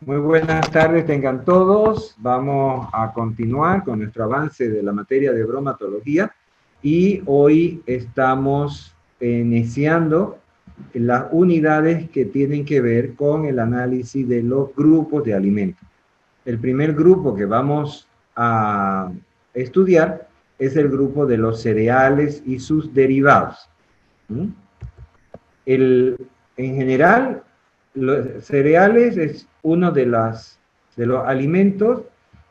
Muy buenas tardes, tengan todos. Vamos a continuar con nuestro avance de la materia de bromatología y hoy estamos iniciando las unidades que tienen que ver con el análisis de los grupos de alimentos. El primer grupo que vamos a estudiar es el grupo de los cereales y sus derivados. En general, los cereales es uno de los alimentos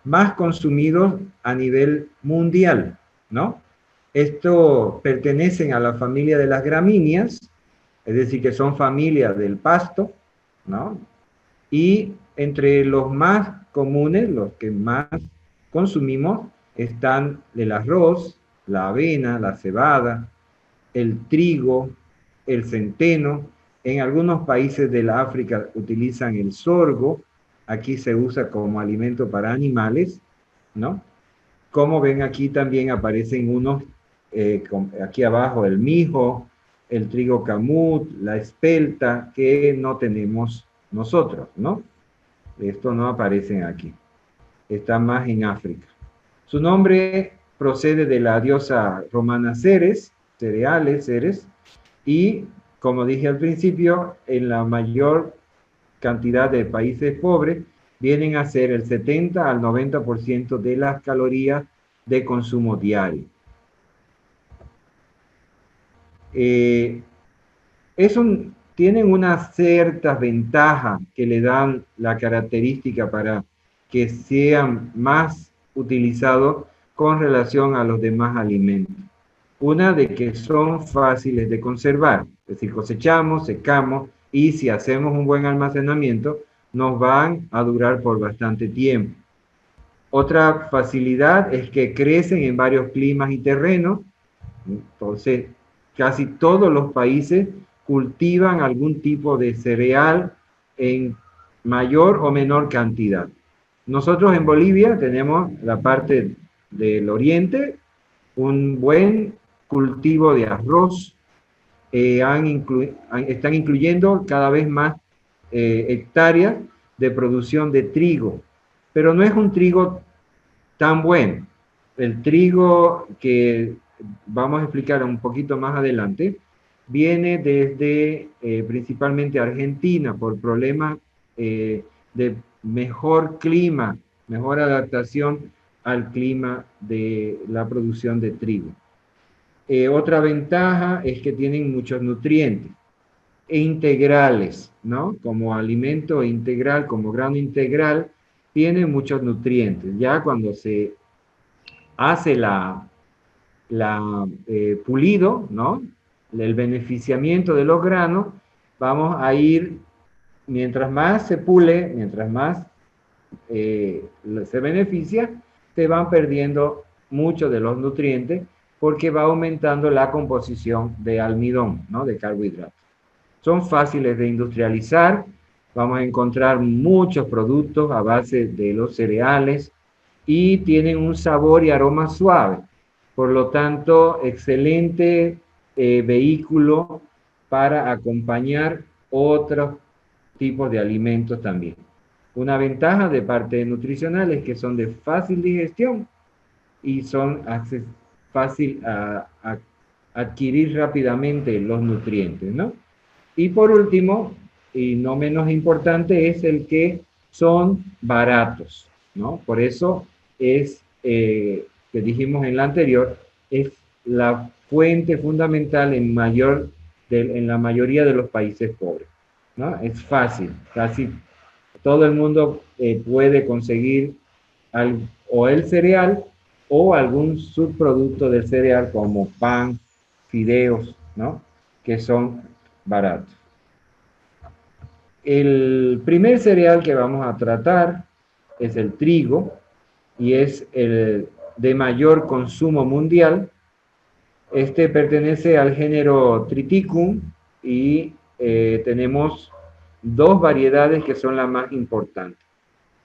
más consumidos a nivel mundial, ¿no? Estos pertenecen a la familia de las gramíneas, es decir, que son familia del pasto, ¿no? Y entre los más comunes, los que más consumimos, están el arroz, la avena, la cebada, el trigo, el centeno. En algunos países de la África utilizan el sorgo. Aquí se usa como alimento para animales, ¿no? Como ven, aquí también aparecen unos, aquí abajo, el mijo, el trigo camut, la espelta, que no tenemos nosotros, ¿no? Esto no aparece aquí. Está más en África. Su nombre procede de la diosa romana Ceres, cereales, Ceres, y como dije al principio, en la mayor cantidad de países pobres vienen a ser el 70 al 90% de las calorías de consumo diario. Tienen unas ciertas ventajas que le dan la característica para que sean más utilizados con relación a los demás alimentos. Una de que son fáciles de conservar, es decir, cosechamos, secamos y si hacemos un buen almacenamiento, nos van a durar por bastante tiempo. Otra facilidad es que crecen en varios climas y terrenos, entonces casi todos los países cultivan algún tipo de cereal en mayor o menor cantidad. Nosotros en Bolivia tenemos la parte del oriente, un buen cultivo de arroz, están incluyendo cada vez más hectáreas de producción de trigo, pero no es un trigo tan bueno. El trigo que vamos a explicar un poquito más adelante viene desde principalmente Argentina por problemas de mejor clima, mejor adaptación al clima de la producción de trigo. Otra ventaja es que tienen muchos nutrientes e integrales, ¿no? Como alimento integral, como grano integral, tiene muchos nutrientes. Ya cuando se hace pulido, ¿no? El beneficiamiento de los granos, vamos a ir, mientras más se pule, mientras más se beneficia, se van perdiendo muchos de los nutrientes porque va aumentando la composición de almidón, ¿no? De carbohidratos. Son fáciles de industrializar, vamos a encontrar muchos productos a base de los cereales y tienen un sabor y aroma suave. Por lo tanto, excelente vehículo para acompañar otros tipos de alimentos también. Una ventaja de parte nutricional es que son de fácil digestión y son fácil a adquirir rápidamente los nutrientes, ¿no? Y por último, y no menos importante, es el que son baratos, ¿no? Por eso es, que dijimos en la anterior, es la fuente fundamental en la mayoría de los países pobres, ¿no? Es fácil, casi todo el mundo puede conseguir o el cereal o algún subproducto del cereal como pan, fideos, ¿no? Que son baratos. El primer cereal que vamos a tratar es el trigo y es el de mayor consumo mundial. Este pertenece al género Triticum y tenemos dos variedades que son las más importantes.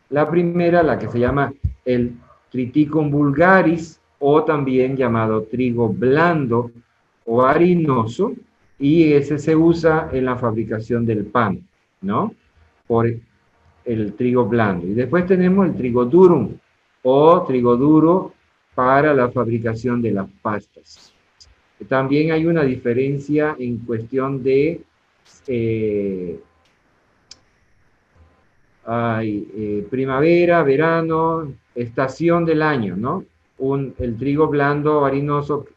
La primera, la que se llama el Triticum vulgaris, o también llamado trigo blando o harinoso, y ese se usa en la fabricación del pan, ¿no? el trigo blando. Y después tenemos el trigo durum o trigo duro para la fabricación de las pastas. También hay una diferencia en cuestión de primavera, verano, estación del año, ¿no? El trigo blando harinoso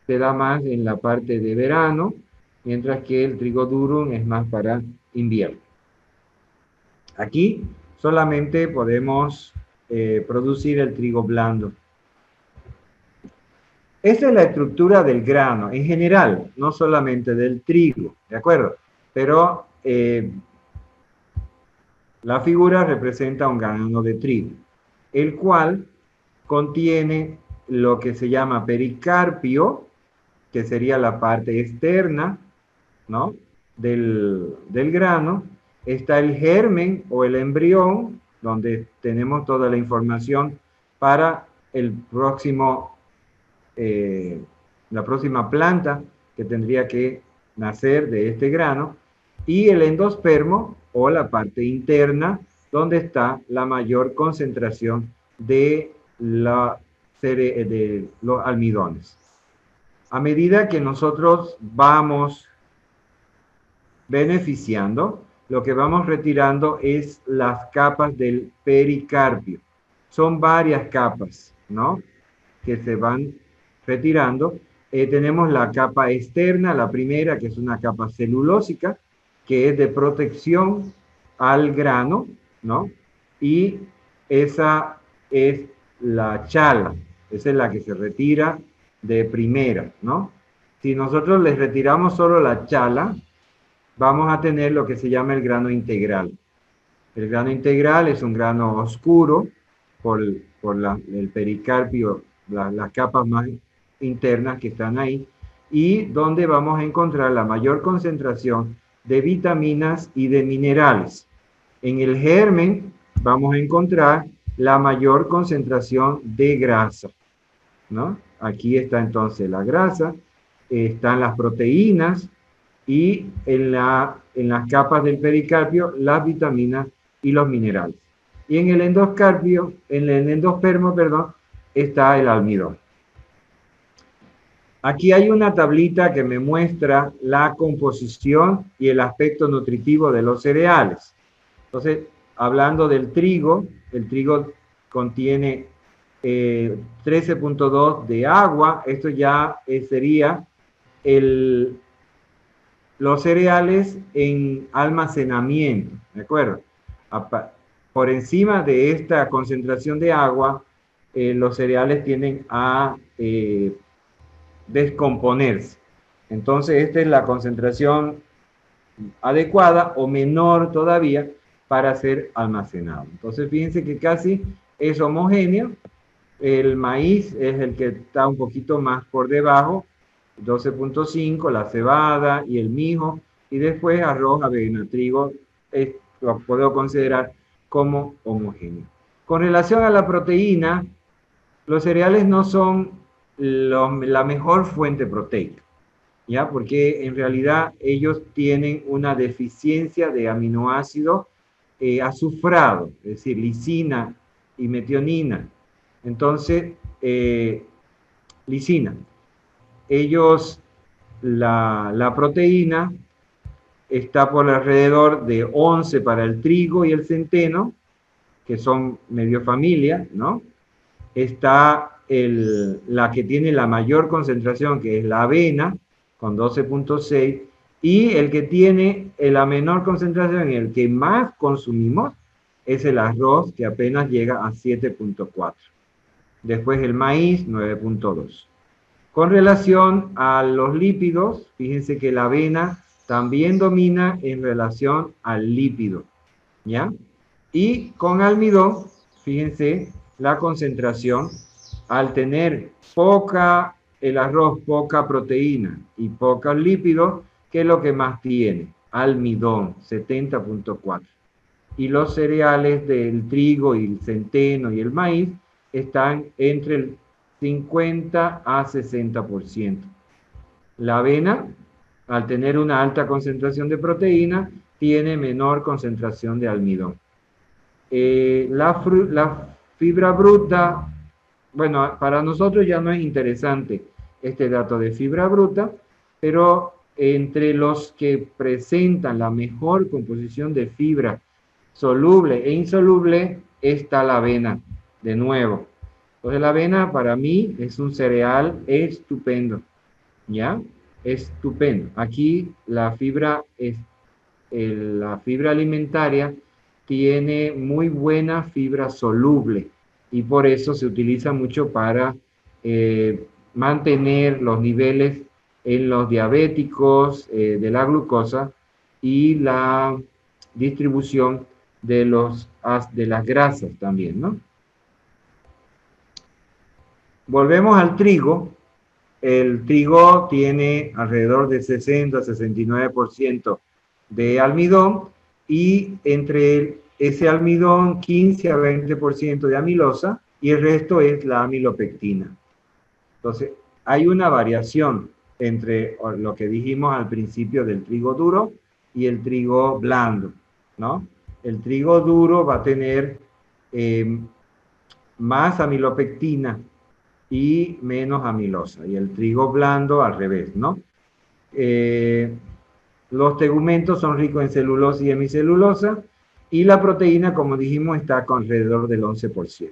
se da más en la parte de verano, mientras que el trigo durum es más para invierno. Aquí solamente podemos producir el trigo blando. Esa es la estructura del grano, en general, no solamente del trigo, ¿de acuerdo? Pero la figura representa un grano de trigo, el cual contiene lo que se llama pericarpio, que sería la parte externa, ¿no? del grano. Está el germen o el embrión, donde tenemos toda la información para el próximo, la próxima planta que tendría que nacer de este grano, y el endospermo o la parte interna, donde está la mayor concentración de los almidones. A medida que nosotros vamos beneficiando, lo que vamos retirando es las capas del pericarpio. Son varias capas, ¿no? Que se van retirando. Tenemos la capa externa, la primera, que es una capa celulósica, que es de protección al grano, ¿no? Y esa es la chala, esa es la que se retira de primera, ¿no? Si nosotros les retiramos solo la chala, vamos a tener lo que se llama el grano integral. El grano integral es un grano oscuro por el pericarpio, las capas más internas que están ahí, y donde vamos a encontrar la mayor concentración de vitaminas y de minerales. En el germen vamos a encontrar la mayor concentración de grasa, ¿no? Aquí está entonces la grasa, están las proteínas, y en las capas del pericarpio las vitaminas y los minerales. Y en el endospermo, perdón, está el almidón. Aquí hay una tablita que me muestra la composición y el aspecto nutritivo de los cereales. Entonces, hablando del trigo, el trigo contiene 13.2 de agua. Esto ya sería los cereales en almacenamiento, ¿de acuerdo? Por encima de esta concentración de agua, los cereales tienden a descomponerse. Entonces, esta es la concentración adecuada o menor todavía para ser almacenado. Entonces, fíjense que casi es homogéneo. El maíz es el que está un poquito más por debajo, 12.5, la cebada y el mijo, y después arroz, avena, trigo, lo puedo considerar como homogéneo. Con relación a la proteína, los cereales no son la mejor fuente proteica, ¿ya? Porque en realidad ellos tienen una deficiencia de aminoácidos azufrado, es decir, lisina y metionina. Entonces, lisina. La proteína está por alrededor de 11 para el trigo y el centeno, que son medio familia, ¿no? Está la que tiene la mayor concentración, que es la avena, con 12.6, y el que tiene la menor concentración y el que más consumimos es el arroz, que apenas llega a 7.4. Después el maíz, 9.2. Con relación a los lípidos, fíjense que la avena también domina en relación al lípido, ¿ya? Y con almidón, fíjense la concentración, al tener el arroz, poca proteína y pocos lípidos, ¿qué es lo que más tiene? Almidón, 70.4. Y los cereales del trigo y el centeno y el maíz están entre el 50 a 60%. La avena, al tener una alta concentración de proteína, tiene menor concentración de almidón. La fibra bruta, bueno, para nosotros ya no es interesante este dato de fibra bruta, pero entre los que presentan la mejor composición de fibra soluble e insoluble está la avena, de nuevo. Entonces la avena para mí es un cereal estupendo, ¿ya? Estupendo. Aquí la fibra alimentaria tiene muy buena fibra soluble y por eso se utiliza mucho para mantener los niveles en los diabéticos de la glucosa y la distribución de las grasas también, ¿no? Volvemos al trigo. El trigo tiene alrededor de 60-69% de almidón y entre ese almidón 15 a 20% de amilosa y el resto es la amilopectina. Entonces, hay una variación entre lo que dijimos al principio del trigo duro y el trigo blando, ¿no? El trigo duro va a tener más amilopectina y menos amilosa, y el trigo blando al revés, ¿no? Eh, los tegumentos son ricos en celulosa y hemicelulosa, y la proteína, como dijimos, está con alrededor del 11%.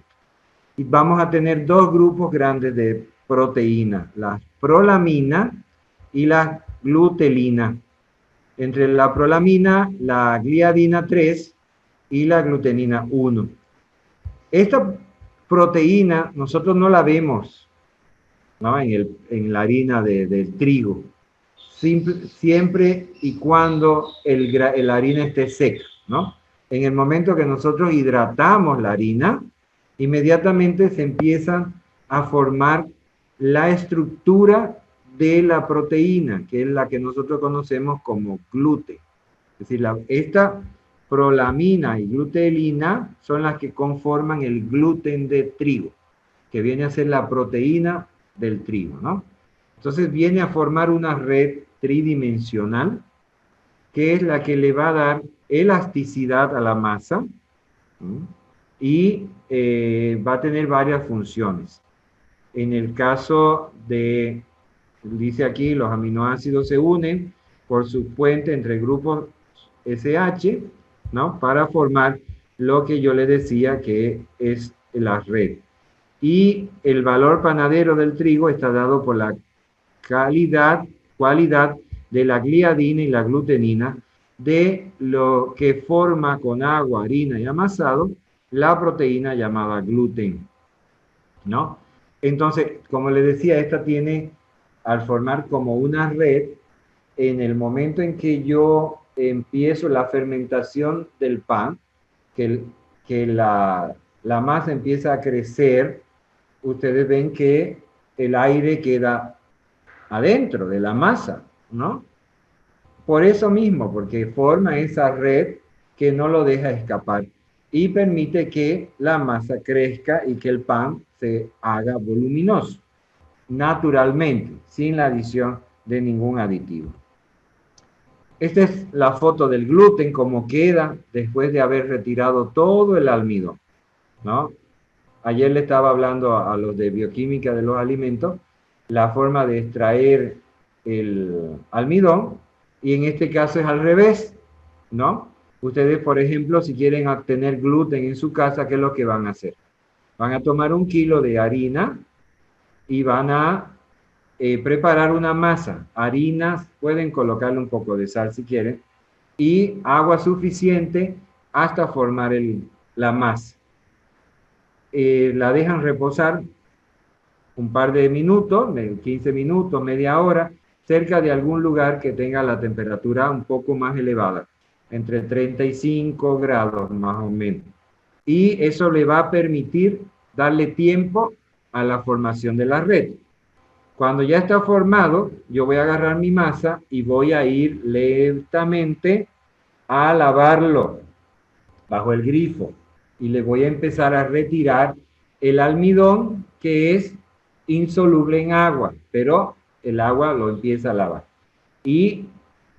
Y vamos a tener dos grupos grandes de proteína, la prolamina y la glutelina. Entre la prolamina, la gliadina 3 y la glutenina 1. Esta proteína nosotros no la vemos, ¿no? En la harina del trigo, siempre y cuando la harina esté seca, ¿no? En el momento que nosotros hidratamos la harina, inmediatamente se empieza a formar la estructura de la proteína, que es la que nosotros conocemos como gluten. Es decir, esta prolamina y glutelina son las que conforman el gluten de trigo, que viene a ser la proteína del trigo, ¿no? Entonces viene a formar una red tridimensional, que es la que le va a dar elasticidad a la masa, ¿sí? Y va a tener varias funciones. En el caso de, dice aquí, los aminoácidos se unen por su puente entre grupos SH, ¿no? Para formar lo que yo le decía que es la red. Y el valor panadero del trigo está dado por la cualidad de la gliadina y la glutenina, de lo que forma con agua, harina y amasado la proteína llamada gluten, ¿no? Entonces, como les decía, esta tiene, al formar como una red, en el momento en que yo empiezo la fermentación del pan, que la masa empieza a crecer, ustedes ven que el aire queda adentro de la masa, ¿no? Por eso mismo, porque forma esa red que no lo deja escapar y permite que la masa crezca y que el pan se haga voluminoso, naturalmente, sin la adición de ningún aditivo. Esta es la foto del gluten, como queda después de haber retirado todo el almidón, ¿no? Ayer le estaba hablando a los de bioquímica de los alimentos, la forma de extraer el almidón, y en este caso es al revés, ¿no? Ustedes, por ejemplo, si quieren obtener gluten en su casa, ¿qué es lo que van a hacer? Van a tomar 1 kilo de harina y van a preparar una masa. Harinas, pueden colocarle un poco de sal si quieren, y agua suficiente hasta formar la masa. La dejan reposar un par de minutos, 15 minutos, media hora, cerca de algún lugar que tenga la temperatura un poco más elevada, entre 35 grados más o menos. Y eso le va a permitir darle tiempo a la formación de la red. Cuando ya está formado, yo voy a agarrar mi masa y voy a ir lentamente a lavarlo bajo el grifo y le voy a empezar a retirar el almidón, que es insoluble en agua, pero el agua lo empieza a lavar. Y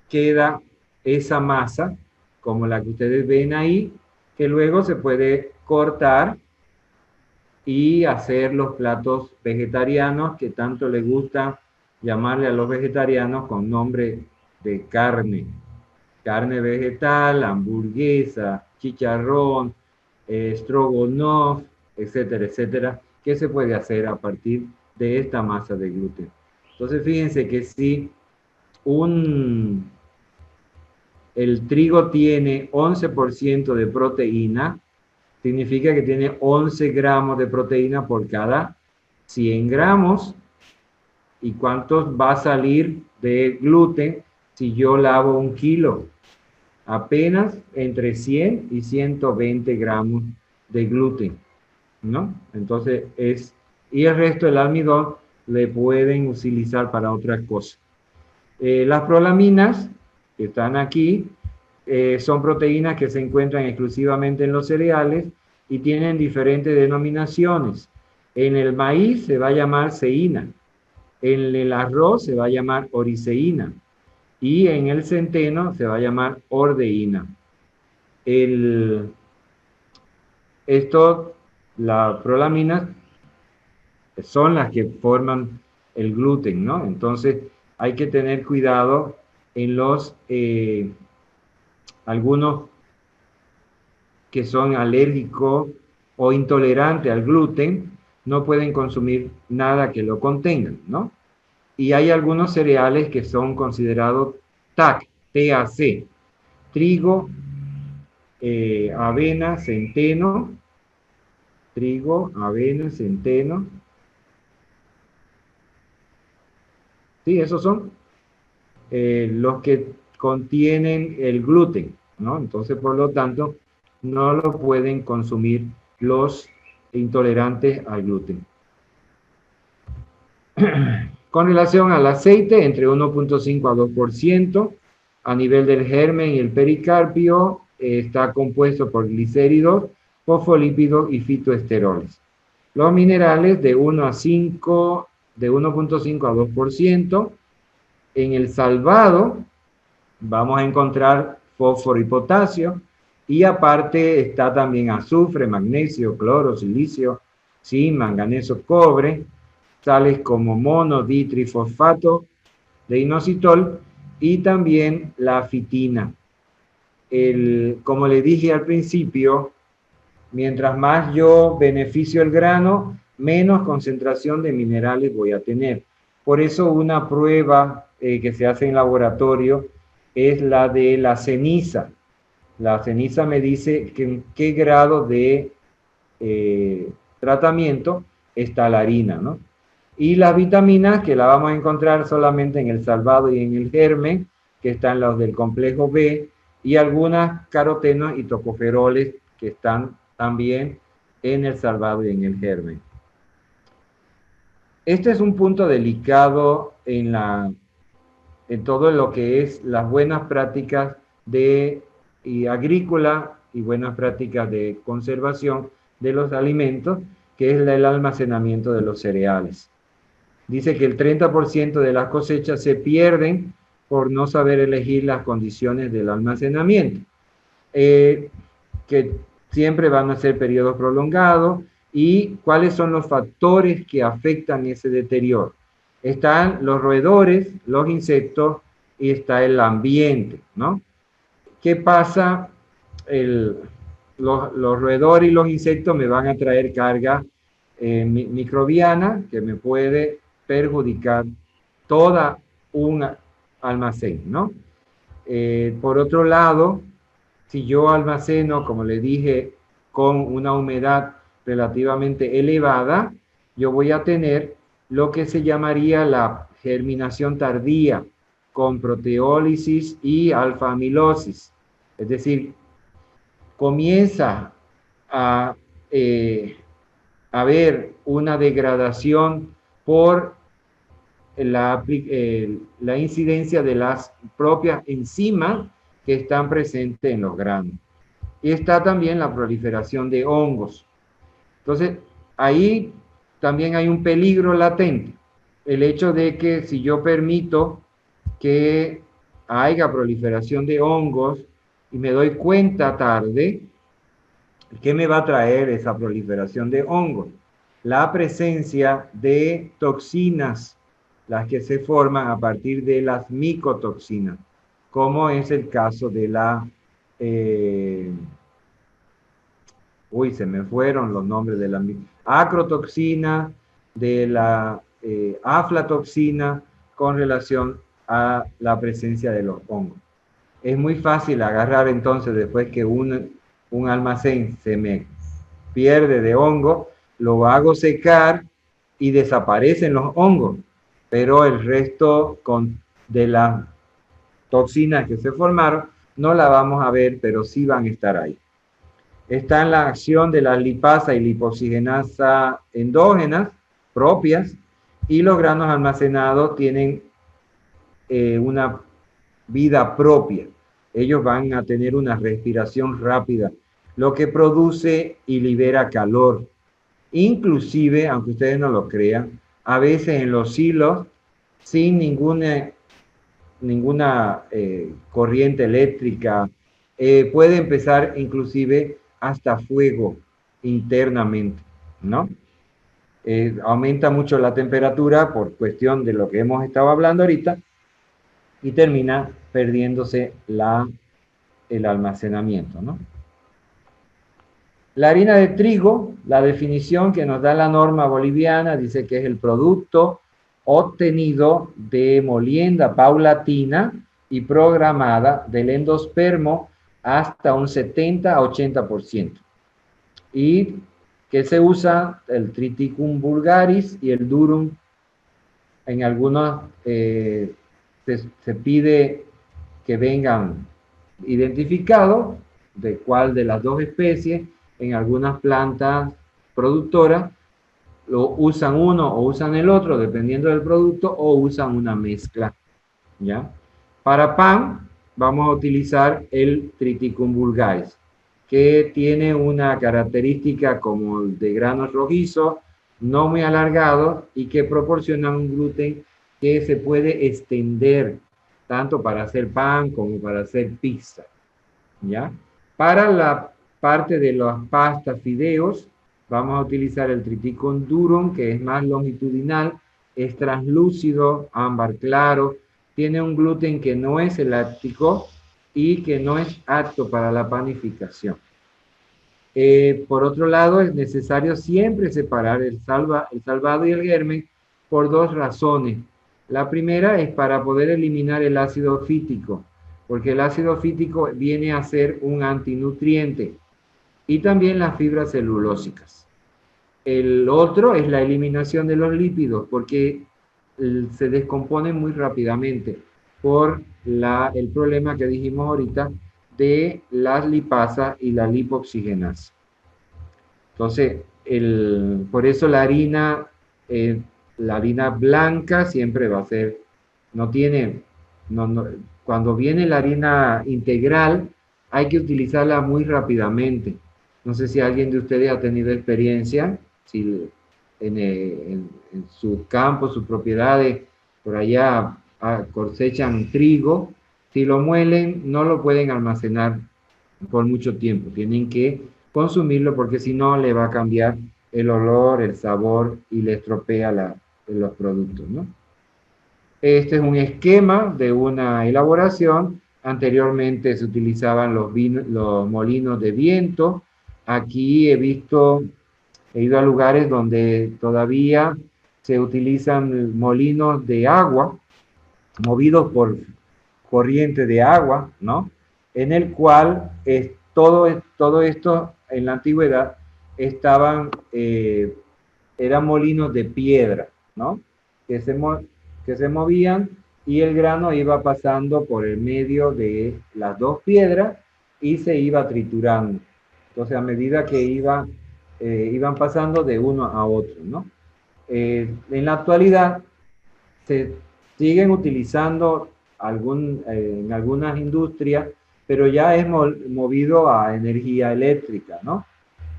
queda esa masa, como la que ustedes ven ahí, que luego se puede cortar y hacer los platos vegetarianos que tanto les gusta llamarle a los vegetarianos con nombre de carne. Carne vegetal, hamburguesa, chicharrón, stroganoff, etcétera, etcétera, que se puede hacer a partir de esta masa de gluten. Entonces, fíjense que si el trigo tiene 11% de proteína, significa que tiene 11 gramos de proteína por cada 100 gramos. ¿Y cuántos va a salir de gluten si yo lavo 1 kilo? Apenas entre 100 y 120 gramos de gluten, ¿no? Entonces y el resto del almidón le pueden utilizar para otra cosa. Las prolaminas que están aquí son proteínas que se encuentran exclusivamente en los cereales y tienen diferentes denominaciones. En el maíz se va a llamar ceína, en el arroz se va a llamar oriceína y en el centeno se va a llamar ordeína. Las prolaminas son las que forman el gluten, ¿no? Entonces hay que tener cuidado en algunos que son alérgicos o intolerantes al gluten, no pueden consumir nada que lo contenga, ¿no? Y hay algunos cereales que son considerados TAC, TAC, trigo, avena, centeno, trigo, avena, centeno. Sí, esos son los que contienen el gluten, ¿no? Entonces, por lo tanto, no lo pueden consumir los intolerantes al gluten. Con relación al aceite, entre 1.5 a 2%, a nivel del germen y el pericarpio, está compuesto por glicéridos, fosfolípidos y fitoesteroles. Los minerales de 1.5 a 2%. En el salvado vamos a encontrar fósforo y potasio, y aparte está también azufre, magnesio, cloro, silicio, zinc, manganeso, cobre, tales como mono, ditrifosfato de inositol y también la fitina. Como le dije al principio, mientras más yo beneficio el grano, menos concentración de minerales voy a tener. Por eso una prueba que se hace en laboratorio es la de la ceniza. La ceniza me dice en qué grado de tratamiento está la harina, ¿no? Y las vitaminas, que la vamos a encontrar solamente en el salvado y en el germen, que están los del complejo B, y algunas carotenos y tocoferoles que están también en el salvado y en el germen. Este es un punto delicado en todo lo que es las buenas prácticas agrícola y buenas prácticas de conservación de los alimentos, que es el almacenamiento de los cereales. Dice que el 30% de las cosechas se pierden por no saber elegir las condiciones del almacenamiento, que siempre van a ser periodos prolongados. ¿Y cuáles son los factores que afectan ese deterioro? Están los roedores, los insectos y está el ambiente, ¿no? ¿Qué pasa? Los roedores y los insectos me van a traer carga microbiana que me puede perjudicar toda un almacén, ¿no? Por otro lado, si yo almaceno, como le dije, con una humedad relativamente elevada, yo voy a tener lo que se llamaría la germinación tardía, con proteólisis y alfa-amilosis. Es decir, comienza a haber una degradación por la incidencia de las propias enzimas que están presentes en los granos. Y está también la proliferación de hongos. Entonces, ahí también hay un peligro latente. El hecho de que si yo permito que haya proliferación de hongos y me doy cuenta tarde, ¿Qué me va a traer esa proliferación de hongos? La presencia de toxinas, las que se forman a partir de las micotoxinas, como es el caso de la... eh, se me fueron los nombres de la acrotoxina, de la aflatoxina, con relación a la presencia de los hongos. Es muy fácil agarrar entonces, después que un almacén se me pierde de hongo, lo hago secar y desaparecen los hongos, pero el resto de las toxinas que se formaron no la vamos a ver, pero sí van a estar ahí. Está en la acción de la lipasa y lipoxigenasa endógenas propias, y los granos almacenados tienen una vida propia. Ellos van a tener una respiración rápida, lo que produce y libera calor. Inclusive, aunque ustedes no lo crean, a veces en los silos, sin ninguna corriente eléctrica, puede empezar inclusive hasta fuego internamente, ¿no? Aumenta mucho la temperatura por cuestión de lo que hemos estado hablando ahorita, y termina perdiéndose el almacenamiento, ¿no? La harina de trigo, la definición que nos da la norma boliviana, dice que es el producto obtenido de molienda paulatina y programada del endospermo hasta un 70 a 80%. Y que se usa el Triticum vulgaris y el Durum. En algunos se pide que vengan identificados de cuál de las dos especies. En algunas plantas productoras lo usan uno o usan el otro, dependiendo del producto, o usan una mezcla, ¿ya? Para pan vamos a utilizar el Triticum vulgaris, que tiene una característica como el de granos rojizos, no muy alargados, y que proporciona un gluten que se puede extender tanto para hacer pan como para hacer pizza, ¿ya? Para la parte de las pastas, fideos, vamos a utilizar el Triticum durum, que es más longitudinal, es translúcido, ámbar claro, tiene un gluten que no es elástico y que no es apto para la panificación. Por otro lado, es necesario siempre separar el salvado y el germen por dos razones. La primera es para poder eliminar el ácido fítico, porque el ácido fítico viene a ser un antinutriente, y también las fibras celulósicas. El otro es la eliminación de los lípidos, porque se descomponen muy rápidamente por el problema que dijimos ahorita de las lipasas y la lipoxigenasa. Entonces, por eso la harina blanca siempre va a ser, cuando viene la harina integral, hay que utilizarla muy rápidamente. No sé si alguien de ustedes ha tenido experiencia, si en sus campos, sus propiedades, por allá cosechan trigo. Si lo muelen, no lo pueden almacenar por mucho tiempo. Tienen que consumirlo, porque si no le va a cambiar el olor, el sabor, y le estropea los productos, ¿no? Este es un esquema de una elaboración. Anteriormente se utilizaban los molinos de viento. Aquí he ido a lugares donde todavía se utilizan molinos de agua, movidos por corriente de agua, ¿no? En el cual todo esto en la antigüedad eran molinos de piedra, ¿no? Que se movían, y el grano iba pasando por el medio de las dos piedras y se iba triturando. Entonces, a medida que iban pasando de uno a otro, ¿no? En la actualidad se siguen utilizando en algunas industrias, pero ya es movido a energía eléctrica, ¿no?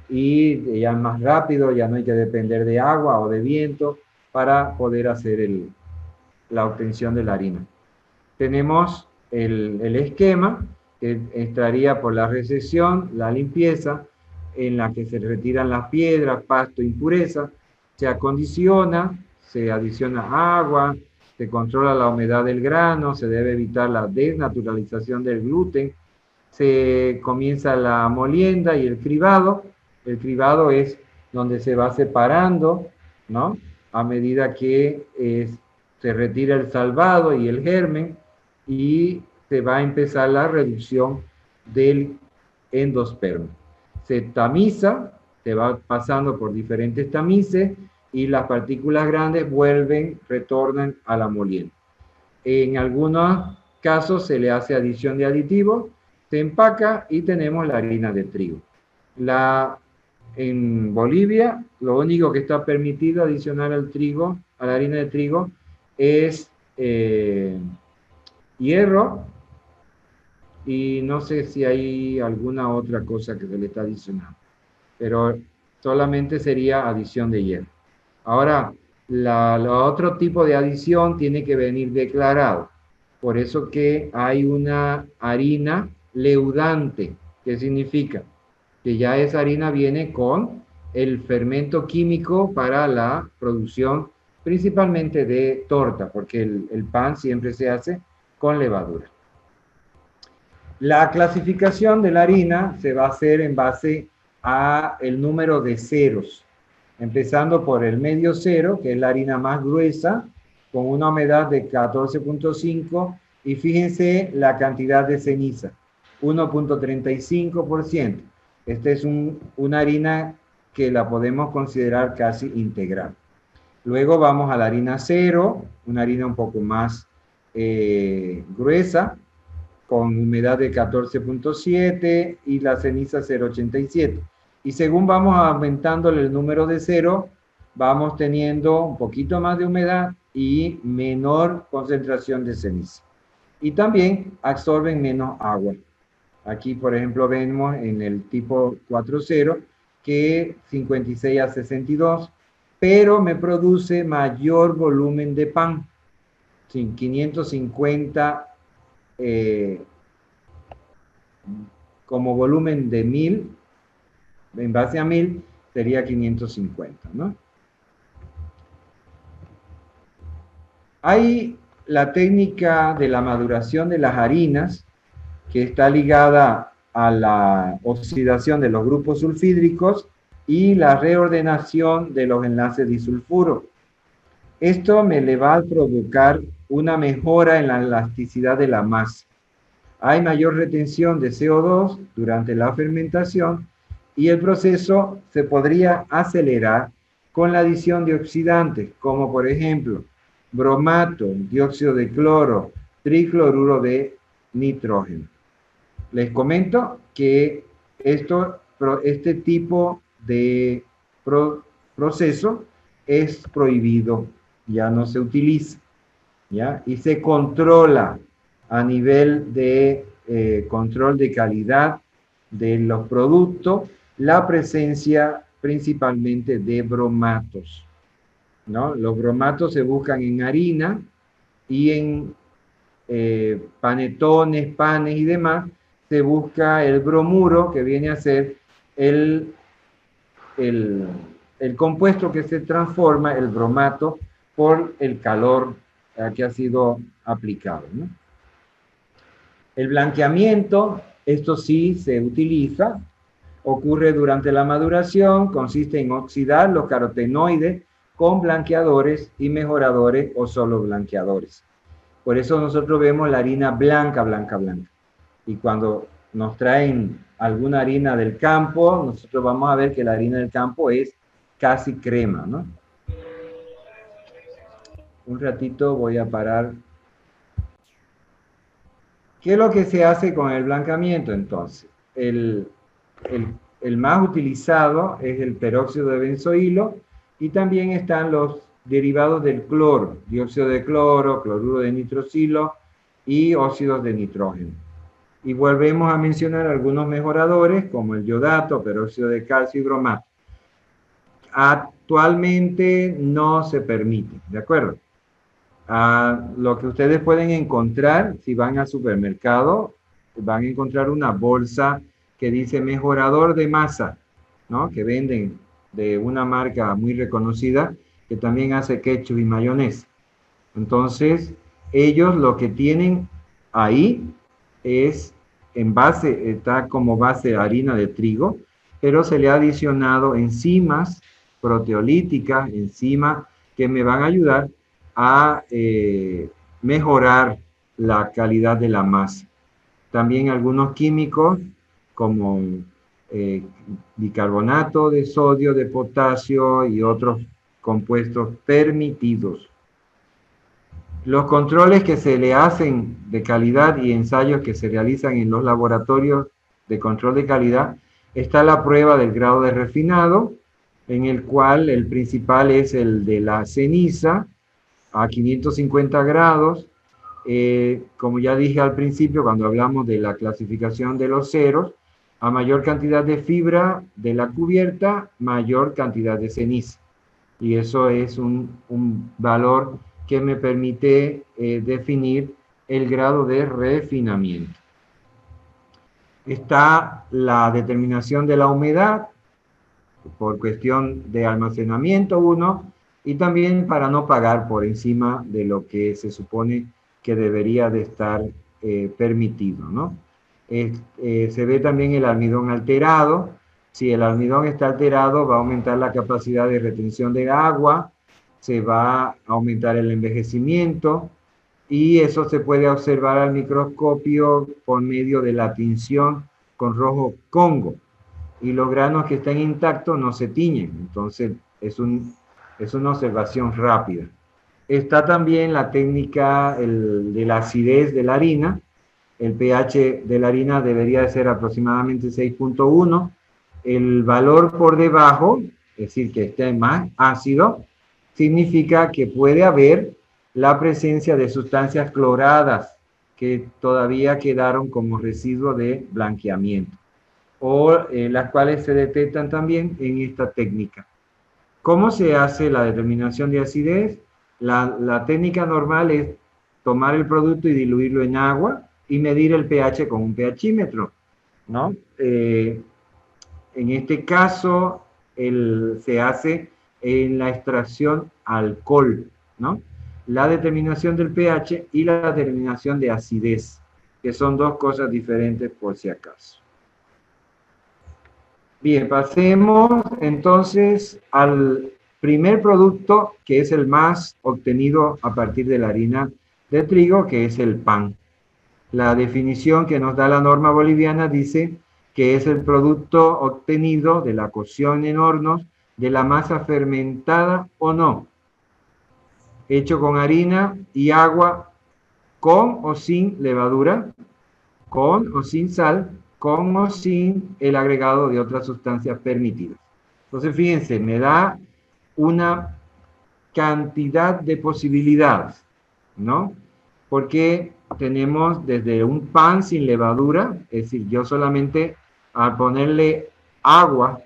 Y ya es más rápido, ya no hay que depender de agua o de viento para poder hacer la obtención de la harina. Tenemos el esquema, que entraría por la recesión, la limpieza, en la que se retiran las piedras, pasto, impurezas, se acondiciona, se adiciona agua, se controla la humedad del grano, se debe evitar la desnaturalización del gluten, se comienza la molienda y el cribado. El cribado es donde se va separando, ¿no? A medida que se retira el salvado y el germen y se va a empezar la reducción del endospermo. Se tamiza, se va pasando por diferentes tamices y las partículas grandes retornan a la molienda. En algunos casos se le hace adición de aditivos, se empaca y tenemos la harina de trigo. En Bolivia, lo único que está permitido adicionar al trigo, a la harina de trigo, es hierro, y no sé si hay alguna otra cosa que se le está adicionando, pero solamente sería adición de hierro. Ahora, otro tipo de adición tiene que venir declarado. Por eso que hay una harina leudante. ¿Qué significa? Que ya esa harina viene con el fermento químico para la producción principalmente de torta, porque el pan siempre se hace con levadura. La clasificación de la harina se va a hacer en base a el número de ceros, empezando por el medio cero, que es la harina más gruesa, con una humedad de 14.5, y fíjense la cantidad de ceniza, 1.35%. Esta es una harina que la podemos considerar casi integral. Luego vamos a la harina cero, una harina un poco más gruesa, con humedad de 14.7 y la ceniza 0.87. Y según vamos aumentándole el número de cero, vamos teniendo un poquito más de humedad y menor concentración de ceniza. Y también absorben menos agua. Aquí, por ejemplo, vemos en el tipo 4.0 que 56 a 62, pero me produce mayor volumen de pan, 550 como volumen de 1000, en base a 1000, sería 550, ¿no? Hay la técnica de la maduración de las harinas, que está ligada a la oxidación de los grupos sulfídricos y la reordenación de los enlaces disulfuro. Esto me le va a provocar una mejora en la elasticidad de la masa. Hay mayor retención de CO2 durante la fermentación y el proceso se podría acelerar con la adición de oxidantes, como por ejemplo bromato, dióxido de cloro, tricloruro de nitrógeno. Les comento que este tipo de proceso es prohibido, ya no se utiliza, ¿ya? Y se controla a nivel de control de calidad de los productos, la presencia principalmente de bromatos, ¿no? Los bromatos se buscan en harina y en panetones, panes y demás, se busca el bromuro, que viene a ser el compuesto que se transforma, el bromato, por el calor que ha sido aplicado, ¿no? El blanqueamiento, esto sí se utiliza, ocurre durante la maduración, consiste en oxidar los carotenoides con blanqueadores y mejoradores o solo blanqueadores. Por eso nosotros vemos la harina blanca, blanca, blanca. Y cuando nos traen alguna harina del campo, nosotros vamos a ver que la harina del campo es casi crema, ¿no? Un ratito voy a parar. ¿Qué es lo que se hace con el blanqueamiento entonces? El más utilizado es el peróxido de benzoilo y también están los derivados del cloro, dióxido de cloro, cloruro de nitrosilo y óxidos de nitrógeno. Y volvemos a mencionar algunos mejoradores como el yodato, peróxido de calcio y bromato. Actualmente no se permite, ¿de acuerdo? Lo que ustedes pueden encontrar, si van al supermercado, van a encontrar una bolsa que dice mejorador de masa. ¿no? Que venden de una marca muy reconocida que también hace ketchup y mayonesa. Entonces, ellos lo que tienen ahí es en base, está como base harina de trigo, pero se le ha adicionado enzimas proteolíticas, enzimas que me van a ayudar a mejorar la calidad de la masa. También algunos químicos como eh, bicarbonato de sodio, de potasio y otros compuestos permitidos. Los controles que se le hacen de calidad y ensayos que se realizan en los laboratorios de control de calidad, está la prueba del grado de refinado, en el cual el principal es el de la ceniza a 550 grados. Como ya dije al principio, cuando hablamos de la clasificación de los ceros, a mayor cantidad de fibra de la cubierta, mayor cantidad de ceniza. Y eso es un valor que me permite definir el grado de refinamiento. Está la determinación de la humedad por cuestión de almacenamiento, uno, y también para no pagar por encima de lo que se supone que debería de estar permitido, ¿no? Se ve también el almidón alterado. Si el almidón está alterado, va a aumentar la capacidad de retención de agua, se va a aumentar el envejecimiento, y eso se puede observar al microscopio por medio de la tinción con rojo Congo. Y los granos que están intactos no se tiñen. Entonces, es una observación rápida. Está también la técnica de la acidez de la harina. El pH de la harina debería de ser aproximadamente 6.1. El valor por debajo, es decir, que esté más ácido, significa que puede haber la presencia de sustancias cloradas que todavía quedaron como residuo de blanqueamiento, o las cuales se detectan también en esta técnica. ¿Cómo se hace la determinación de acidez? La técnica normal es tomar el producto y diluirlo en agua y medir el pH con un pHímetro, ¿no? En este caso, se hace en la extracción alcohol, ¿no? La determinación del pH y la determinación de acidez, que son dos cosas diferentes por si acaso. Bien, pasemos entonces al primer producto, que es el más obtenido a partir de la harina de trigo, que es el pan. La definición que nos da la norma boliviana dice que es el producto obtenido de la cocción en hornos de la masa fermentada o no, hecho con harina y agua, con o sin levadura, con o sin sal, con o sin el agregado de otras sustancias permitidas. Entonces, fíjense, me da una cantidad de posibilidades, ¿no? Porque tenemos desde un pan sin levadura, es decir, yo solamente al ponerle agua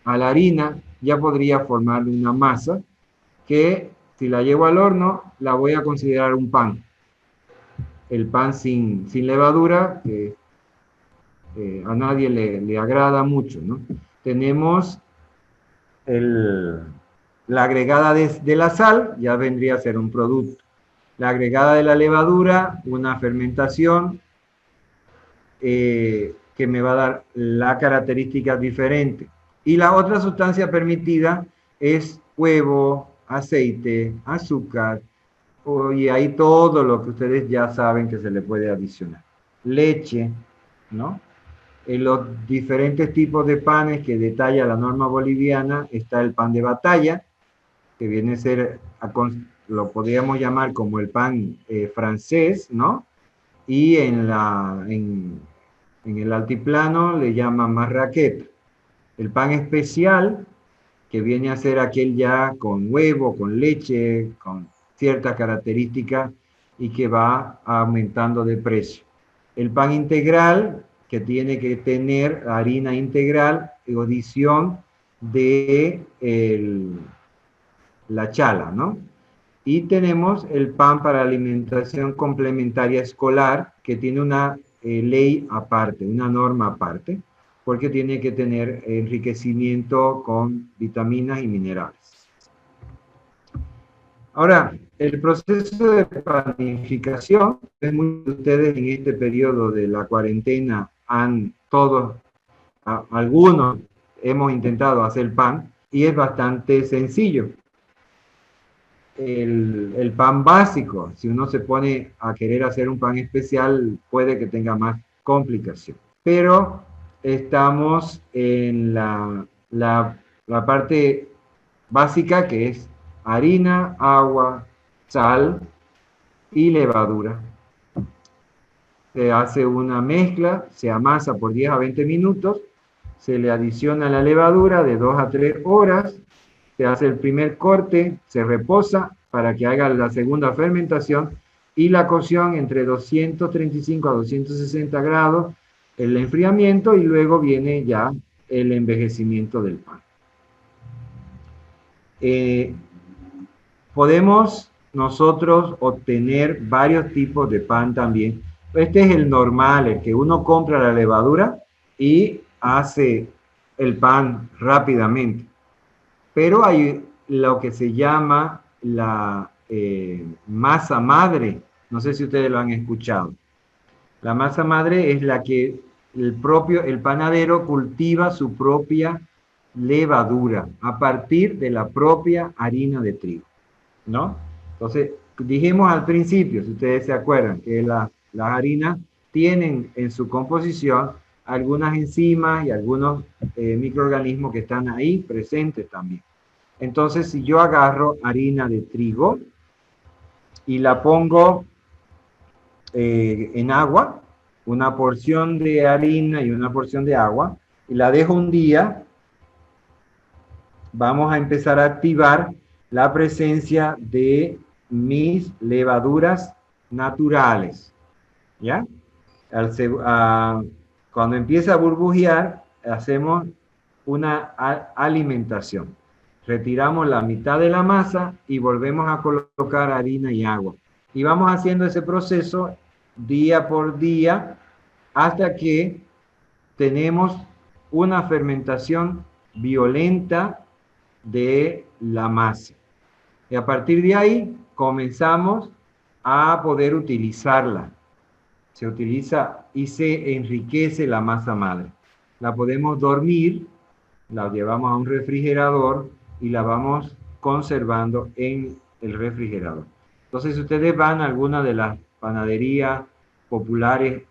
a la harina ya podría formar una masa que si la llevo al horno la voy a considerar un pan. El pan sin levadura, que a nadie le agrada mucho, ¿no? Tenemos la agregada de la sal, ya vendría a ser un producto. La agregada de la levadura, una fermentación que me va a dar la característica diferente. Y la otra sustancia permitida es huevo, aceite, azúcar, y ahí todo lo que ustedes ya saben que se le puede adicionar. Leche, ¿no? En los diferentes tipos de panes que detalla la norma boliviana está el pan de batalla, que viene a ser, lo podríamos llamar como el pan francés, ¿no? Y en el altiplano le llaman marraqueta. El pan especial, que viene a ser aquel ya con huevo, con leche, con ciertas características y que va aumentando de precio. El pan integral, que tiene que tener harina integral y adición de la chala, ¿no? Y tenemos el pan para alimentación complementaria escolar, que tiene una ley aparte, una norma aparte. porque tiene que tener enriquecimiento con vitaminas y minerales. Ahora, el proceso de panificación, muchos de ustedes en este periodo de la cuarentena algunos hemos intentado hacer pan y es bastante sencillo. El pan básico, si uno se pone a querer hacer un pan especial, puede que tenga más complicación. Pero estamos en la parte básica, que es harina, agua, sal y levadura. Se hace una mezcla, se amasa por 10 a 20 minutos, se le adiciona la levadura de 2 a 3 horas, se hace el primer corte, se reposa para que haga la segunda fermentación y la cocción entre 235 a 260 grados, el enfriamiento, y luego viene ya el envejecimiento del pan. Podemos nosotros obtener varios tipos de pan también. Este es el normal, el que uno compra la levadura y hace el pan rápidamente. Pero hay lo que se llama la masa madre. No sé si ustedes lo han escuchado. La masa madre es la que el panadero cultiva su propia levadura a partir de la propia harina de trigo, ¿no? Entonces, dijimos al principio, si ustedes se acuerdan, que las harinas tienen en su composición algunas enzimas y algunos microorganismos que están ahí presentes también. Entonces, si yo agarro harina de trigo y la pongo en agua, una porción de harina y una porción de agua, y la dejo un día, vamos a empezar a activar la presencia de mis levaduras naturales, ¿ya? Cuando empieza a burbujear, hacemos una alimentación. Retiramos la mitad de la masa y volvemos a colocar harina y agua. Y vamos haciendo ese proceso día por día hasta que tenemos una fermentación violenta de la masa. Y a partir de ahí comenzamos a poder utilizarla. Se utiliza y se enriquece la masa madre. La podemos dormir, la llevamos a un refrigerador y la vamos conservando en el refrigerador. Entonces, si ustedes van a alguna de las panaderías populares,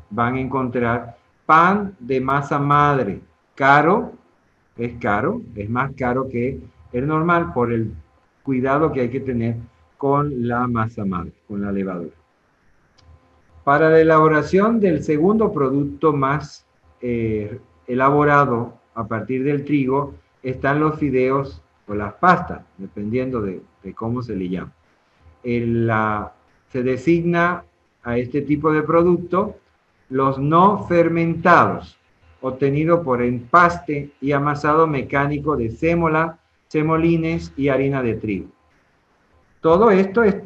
van a encontrar pan de masa madre. Caro, es más caro que el normal por el cuidado que hay que tener con la masa madre, con la levadura. Para la elaboración del segundo producto más elaborado a partir del trigo, están los fideos o las pastas, dependiendo de cómo se le llama. Se designa a este tipo de producto los no fermentados, obtenido por empaste y amasado mecánico de sémola, semolines y harina de trigo. Todo esto es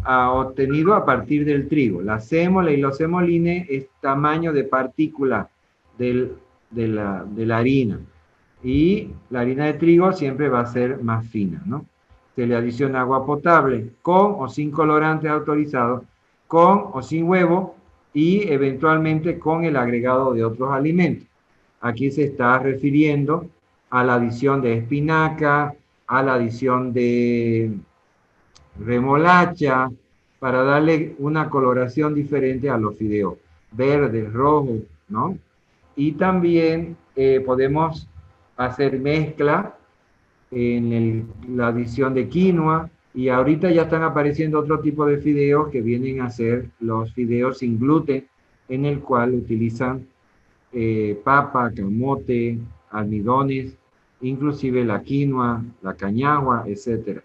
obtenido a partir del trigo. La sémola y los semolines es tamaño de partícula de la harina. Y la harina de trigo siempre va a ser más fina, ¿no? Se le adiciona agua potable con o sin colorantes autorizados, con o sin huevo y eventualmente con el agregado de otros alimentos. Aquí se está refiriendo a la adición de espinaca, a la adición de remolacha, para darle una coloración diferente a los fideos, verdes, rojos, ¿no? Y también podemos hacer mezcla en la adición de quinoa, y ahorita ya están apareciendo otro tipo de fideos que vienen a ser los fideos sin gluten, en el cual utilizan papa, camote, almidones, inclusive la quinoa, la cañagua, etc.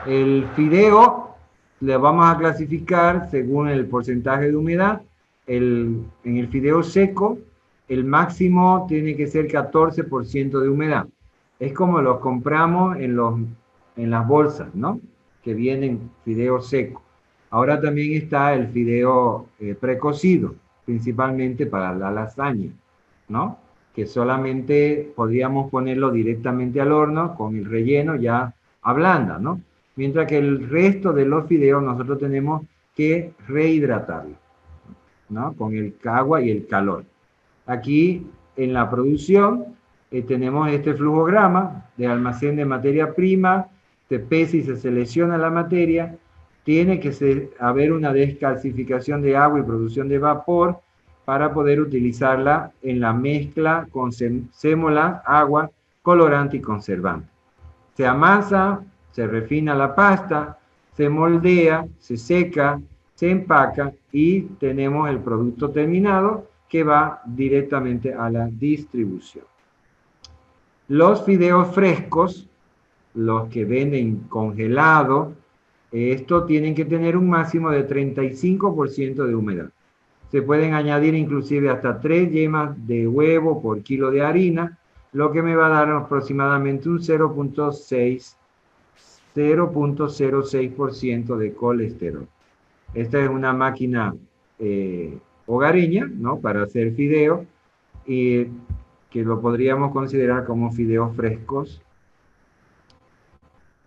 El fideo le vamos a clasificar según el porcentaje de humedad. En el fideo seco, el máximo tiene que ser 14% de humedad. Es como los compramos en las bolsas, ¿no? Que vienen fideo seco. Ahora también está el fideo precocido. principalmente para la lasaña, ¿no? Que solamente podríamos ponerlo directamente al horno con el relleno ya ablanda, ¿no? Mientras que el resto de los fideos nosotros tenemos que rehidratarlo, ¿no? Con el agua y el calor. Aquí en la producción tenemos este flujograma de almacén de materia prima, se pesa y se selecciona la materia, tiene que haber una descalcificación de agua y producción de vapor para poder utilizarla en la mezcla con sémola, agua, colorante y conservante. Se amasa, se refina la pasta, se moldea, se seca, se empaca y tenemos el producto terminado que va directamente a la distribución. Los fideos frescos, los que venden congelados, estos tienen que tener un máximo de 35% de humedad. Se pueden añadir inclusive hasta 3 yemas de huevo por kilo de harina, lo que me va a dar aproximadamente un 0.06% de colesterol. Esta es una máquina hogareña, ¿no? Para hacer fideos y que lo podríamos considerar como fideos frescos.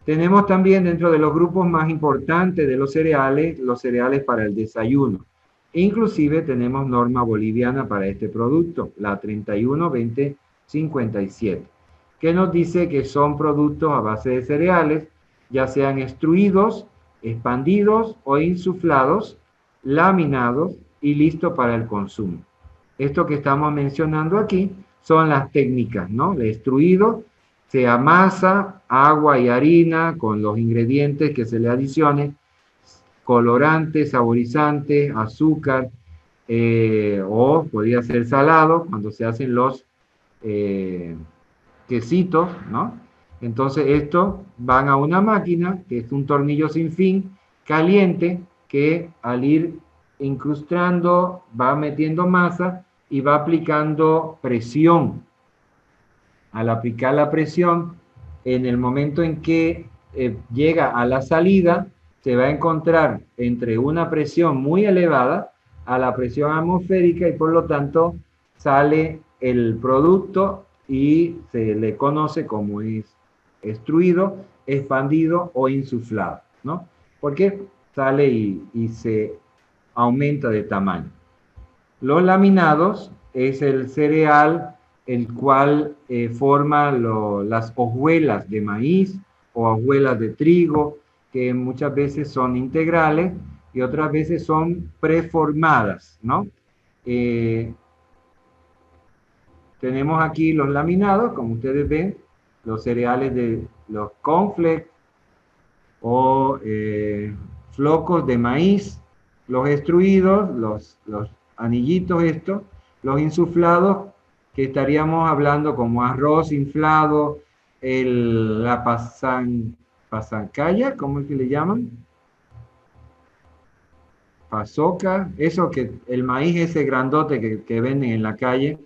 Tenemos también dentro de los grupos más importantes de los cereales para el desayuno. Inclusive tenemos norma boliviana para este producto, la 31-20-57, que nos dice que son productos a base de cereales, ya sean extruidos, expandidos o insuflados, laminados y listos para el consumo. Esto que estamos mencionando aquí son las técnicas, ¿no? El extruido se amasa agua y harina con los ingredientes que se le adicione, colorantes, saborizantes, azúcar, o podría ser salado cuando se hacen los quesitos, ¿no? Entonces estos van a una máquina, que es un tornillo sin fin, caliente, que al ir incrustando va metiendo masa y va aplicando presión. Al aplicar la presión, en el momento en que llega a la salida, se va a encontrar entre una presión muy elevada a la presión atmosférica y por lo tanto sale el producto y se le conoce como extruido, expandido o insuflado, ¿no? Porque sale y se aumenta de tamaño. Los laminados es el cereal el cual forma las hojuelas de maíz o hojuelas de trigo, que muchas veces son integrales y otras veces son preformadas, ¿no? Tenemos aquí los laminados, como ustedes ven, los cereales de los cornflakes o flocos de maíz, los extruidos, los anillitos estos, los insuflados, que estaríamos hablando como arroz inflado, la pasancaya, ¿cómo es que le llaman? Pasoca, eso que el maíz ese grandote que venden en la calle.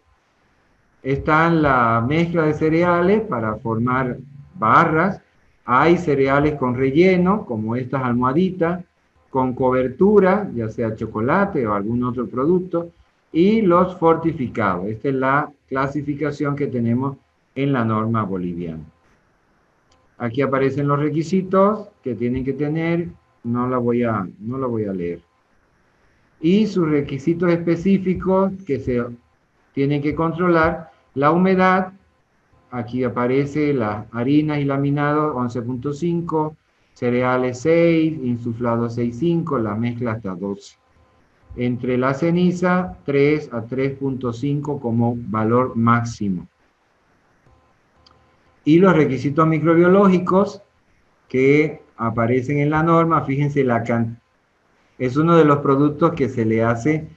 Está la mezcla de cereales para formar barras. Hay cereales con relleno, como estas almohaditas, con cobertura, ya sea chocolate o algún otro producto, y los fortificados. Esta es la clasificación que tenemos en la norma boliviana. Aquí aparecen los requisitos que tienen que tener, no la voy a leer. Y sus requisitos específicos que se tienen que controlar: la humedad, aquí aparece las harinas y laminados 11.5, cereales 6, insuflados 6.5, la mezcla hasta 12. Entre la ceniza, 3 a 3.5 como valor máximo. Y los requisitos microbiológicos que aparecen en la norma, fíjense, es uno de los productos que se le hace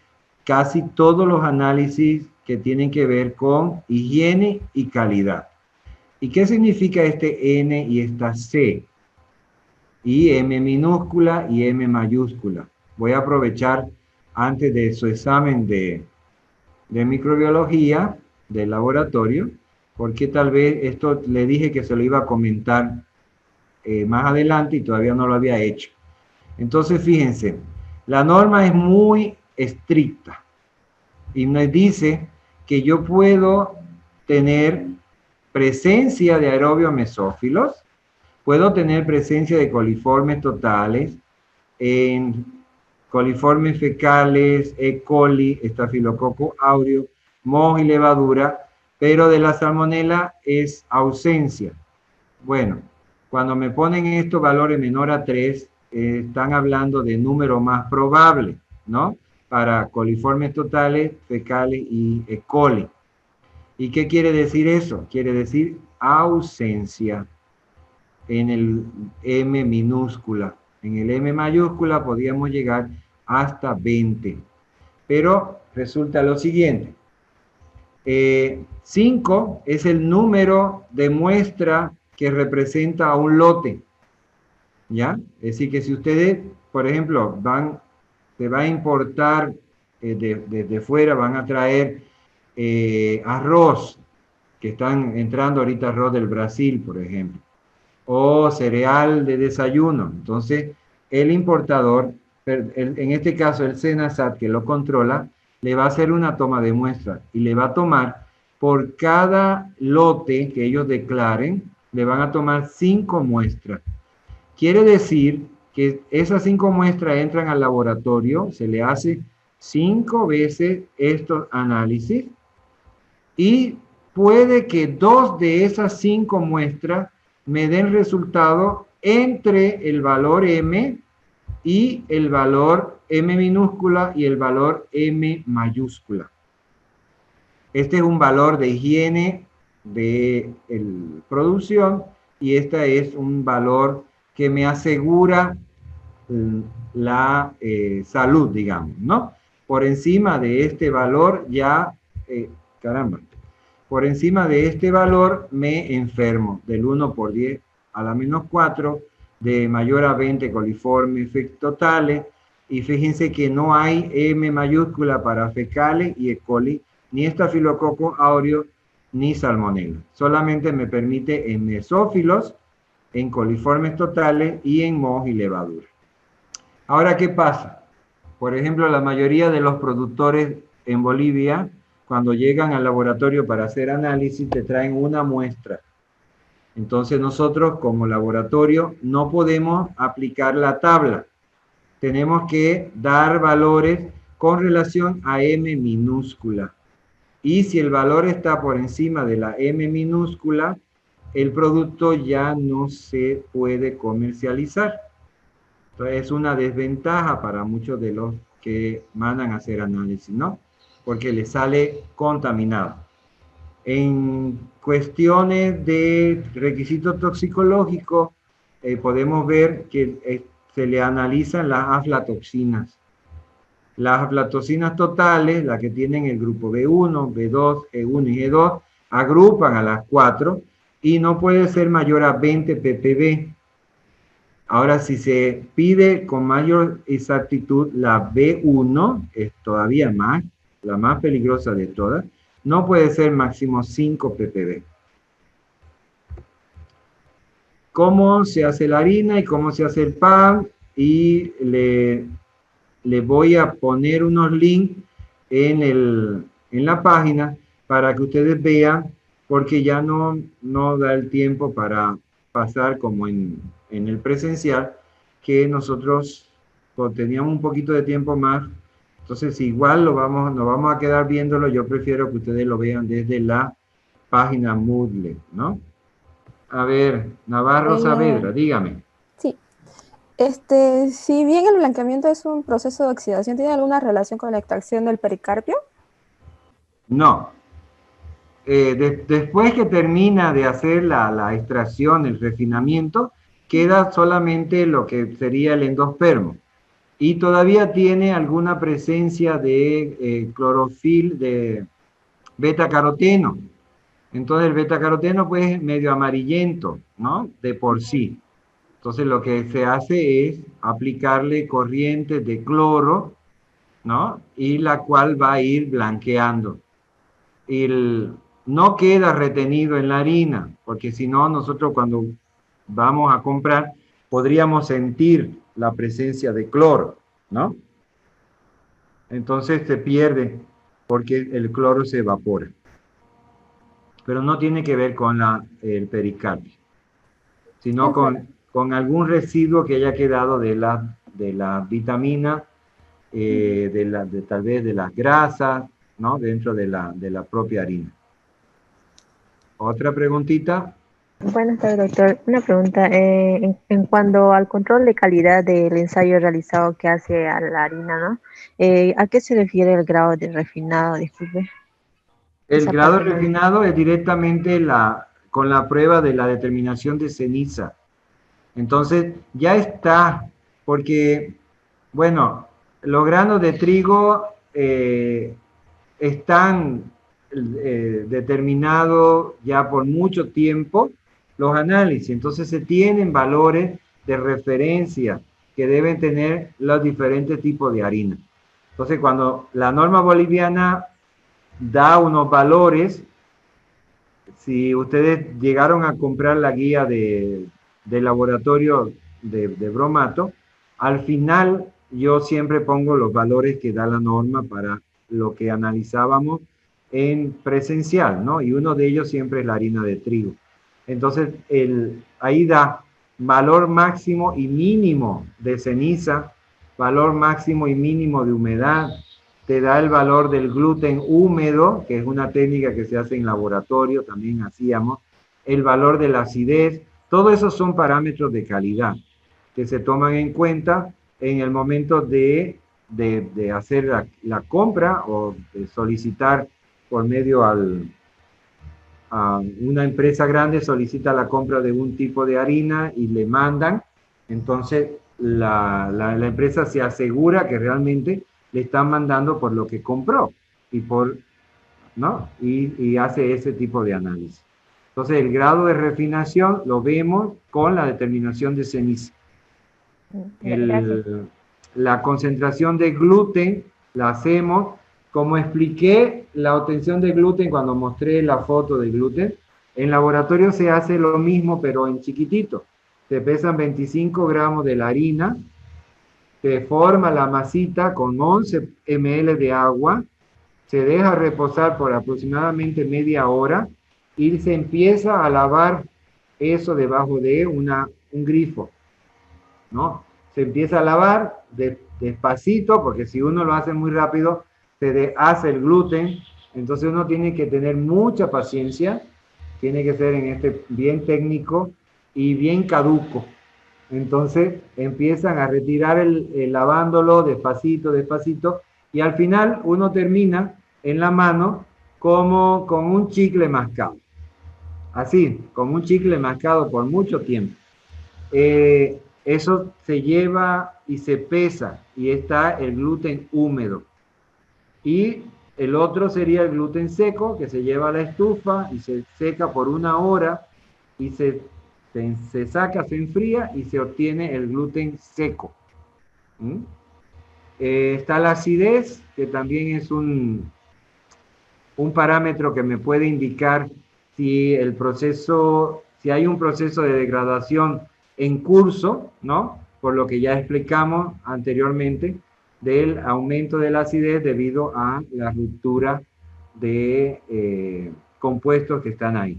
casi todos los análisis que tienen que ver con higiene y calidad. ¿Y qué significa este N y esta C? Y M minúscula y M mayúscula. Voy a aprovechar antes de su examen de microbiología del laboratorio, porque tal vez esto le dije que se lo iba a comentar más adelante y todavía no lo había hecho. Entonces, fíjense, la norma es muy estricta. y me dice que yo puedo tener presencia de aerobios mesófilos, puedo tener presencia de coliformes totales, en coliformes fecales, E. coli, estafilococo aureus, moho y levadura, pero de la salmonela es ausencia. Bueno, cuando me ponen estos valores menor a 3, están hablando de número más probable, ¿no? Para coliformes totales, fecales y E. coli. ¿Y qué quiere decir eso? Quiere decir ausencia en el M minúscula. En el M mayúscula podíamos llegar hasta 20. Pero resulta lo siguiente. 5 es el número de muestra que representa a un lote. ¿Ya? Es decir, que si ustedes, por ejemplo, se va a importar desde fuera, van a traer arroz, que están entrando ahorita arroz del Brasil, por ejemplo, o cereal de desayuno. Entonces, el importador, en este caso el SENASAT que lo controla, le va a hacer una toma de muestra y le va a tomar por cada lote que ellos declaren, le van a tomar 5 muestras. Quiere decir que esas 5 muestras entran al laboratorio, se le hace 5 veces estos análisis y puede que 2 de esas 5 muestras me den resultado entre el valor M y el valor M minúscula y el valor M mayúscula. Este es un valor de higiene de producción y este es un valor que me asegura la salud, digamos, ¿no? Por encima de este valor ya, por encima de este valor me enfermo, del 1 por 10 a la menos 4, de mayor a 20 coliformes totales, y fíjense que no hay M mayúscula para fecales y E. coli, ni estafilococo aureus, ni salmonella. Solamente me permite en mesófilos, en coliformes totales y en mohos y levadura. Ahora, ¿qué pasa? Por ejemplo, la mayoría de los productores en Bolivia, cuando llegan al laboratorio para hacer análisis, te traen una muestra. Entonces nosotros como laboratorio no podemos aplicar la tabla. Tenemos que dar valores con relación a M minúscula. Y si el valor está por encima de la M minúscula, el producto ya no se puede comercializar. Entonces es una desventaja para muchos de los que mandan a hacer análisis, ¿no? Porque les sale contaminado. En cuestiones de requisitos toxicológicos, podemos ver que se le analizan las aflatoxinas. Las aflatoxinas totales, las que tienen el grupo B1, B2, E1 y E2, agrupan a las 4 y no puede ser mayor a 20 ppb. Ahora, si se pide con mayor exactitud, la B1 es todavía más, la más peligrosa de todas, no puede ser máximo 5 ppb. ¿Cómo se hace la harina y cómo se hace el pan? Y le voy a poner unos links en la página para que ustedes vean, porque ya no da el tiempo para pasar como en el presencial, que nosotros teníamos un poquito de tiempo más. Entonces, igual nos vamos a quedar viéndolo. Yo prefiero que ustedes lo vean desde la página Moodle, ¿no? A ver, Navarro Saavedra, dígame. Sí. Si bien el blanqueamiento es un proceso de oxidación, ¿tiene alguna relación con la extracción del pericarpio? No. Después que termina de hacer la extracción, el refinamiento, queda solamente lo que sería el endospermo. Y todavía tiene alguna presencia de clorofil, de beta-caroteno. Entonces el beta-caroteno pues es medio amarillento, ¿no? De por sí. Entonces lo que se hace es aplicarle corriente de cloro, ¿no? Y la cual va a ir blanqueando. No queda retenido en la harina, porque si no, nosotros cuando vamos a comprar, podríamos sentir la presencia de cloro, ¿no? Entonces se pierde. porque el cloro se evapora. Pero no tiene que ver con el pericardio, sino con algún residuo que haya quedado de la vitamina, tal vez de las grasas, ¿no? Dentro de la propia harina. Otra preguntita. Buenas tardes, doctor. Una pregunta. En cuanto al control de calidad del ensayo realizado que hace a la harina, ¿no? ¿A qué se refiere el grado de refinado? Disculpe. El Esa grado parte no. refinado es directamente con la prueba de la determinación de ceniza. Entonces, ya está, porque, bueno, los granos de trigo están determinados ya por mucho tiempo los análisis. Entonces, se tienen valores de referencia que deben tener los diferentes tipos de harina. Entonces, cuando la norma boliviana da unos valores, si ustedes llegaron a comprar la guía de laboratorio de bromato, al final yo siempre pongo los valores que da la norma para lo que analizábamos en presencial, ¿no? Y uno de ellos siempre es la harina de trigo. Entonces, ahí da valor máximo y mínimo de ceniza, valor máximo y mínimo de humedad, te da el valor del gluten húmedo, que es una técnica que se hace en laboratorio, también hacíamos, el valor de la acidez, todo eso son parámetros de calidad que se toman en cuenta en el momento de hacer la compra o de solicitar por medio a una empresa grande, solicita la compra de un tipo de harina y le mandan, entonces la empresa se asegura que realmente le están mandando por lo que compró y ¿no? Y hace ese tipo de análisis. Entonces, el grado de refinación lo vemos con la determinación de ceniza. Gracias. La concentración de gluten la hacemos, como expliqué, la obtención de gluten cuando mostré la foto de gluten. En laboratorio se hace lo mismo, pero en chiquitito. Se pesan 25 gramos de la harina, se forma la masita con 11 ml de agua, se deja reposar por aproximadamente media hora y se empieza a lavar eso debajo de un grifo, ¿no? Se empieza a lavar despacito, porque si uno lo hace muy rápido, se hace el gluten, entonces uno tiene que tener mucha paciencia, tiene que ser bien técnico y bien caduco. Entonces empiezan a retirar lavándolo despacito, despacito, y al final uno termina en la mano como con un chicle mascado. Así, como un chicle mascado por mucho tiempo. Eso se lleva y se pesa y está el gluten húmedo. Y el otro sería el gluten seco, que se lleva a la estufa y se seca por 1 hora y se saca, se enfría y se obtiene el gluten seco. ¿Mm? Está la acidez, que también es un parámetro que me puede indicar si si hay un proceso de degradación en curso, ¿no? Por lo que ya explicamos anteriormente del aumento de la acidez debido a la ruptura de compuestos que están ahí.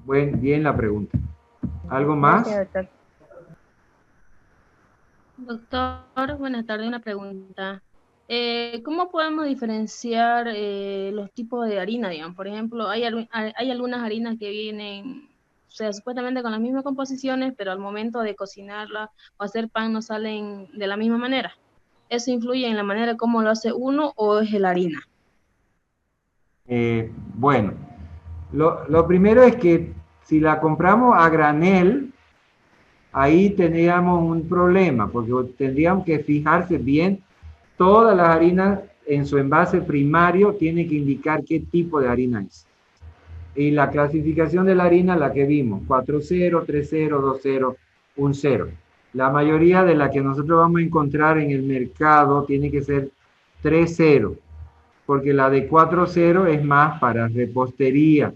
Bien la pregunta. ¿Algo más? Gracias, doctor. Doctor, buenas tardes. Una pregunta. ¿Cómo podemos diferenciar los tipos de harina, digamos? Por ejemplo, hay algunas harinas que vienen, o sea, supuestamente con las mismas composiciones, pero al momento de cocinarla o hacer pan no salen de la misma manera. ¿Eso influye en la manera como lo hace uno o es la harina? Bueno, lo primero es que si la compramos a granel, ahí tendríamos un problema, porque tendríamos que fijarse bien, todas las harinas en su envase primario tiene que indicar qué tipo de harina es. Y la clasificación de la harina, la que vimos, 4-0, 3-0, 2-0, 1-0. La mayoría de la que nosotros vamos a encontrar en el mercado tiene que ser 3-0, porque la de 4-0 es más para repostería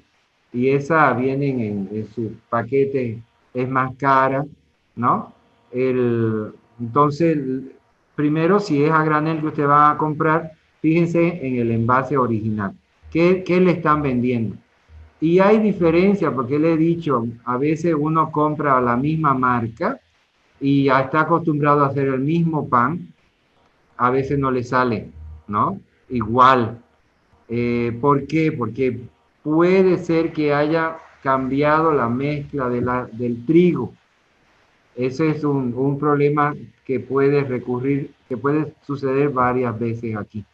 y esa viene en su paquete, es más cara, ¿no? Entonces, primero, si es a granel que usted va a comprar, fíjense en el envase original. ¿Qué le están vendiendo? Y hay diferencia, porque le he dicho, a veces uno compra la misma marca y ya está acostumbrado a hacer el mismo pan, a veces no le sale, ¿no? Igual. ¿Por qué? Porque puede ser que haya cambiado la mezcla del trigo. Ese es un problema que puede recurrir, que puede suceder varias veces aquí.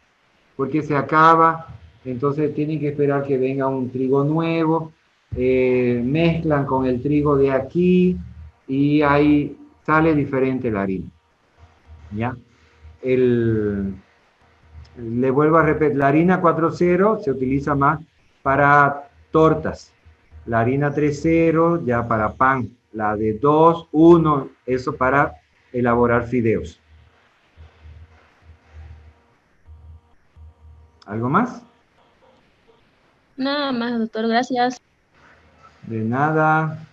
Porque se acaba, entonces tienen que esperar que venga un trigo nuevo, mezclan con el trigo de aquí y ahí sale diferente la harina. ¿Ya? Le vuelvo a repetir, la harina 4.0 se utiliza más para tortas, la harina 3.0 ya para pan, la de 2.1, eso para elaborar fideos. ¿Algo más? Nada más, doctor, gracias. De nada.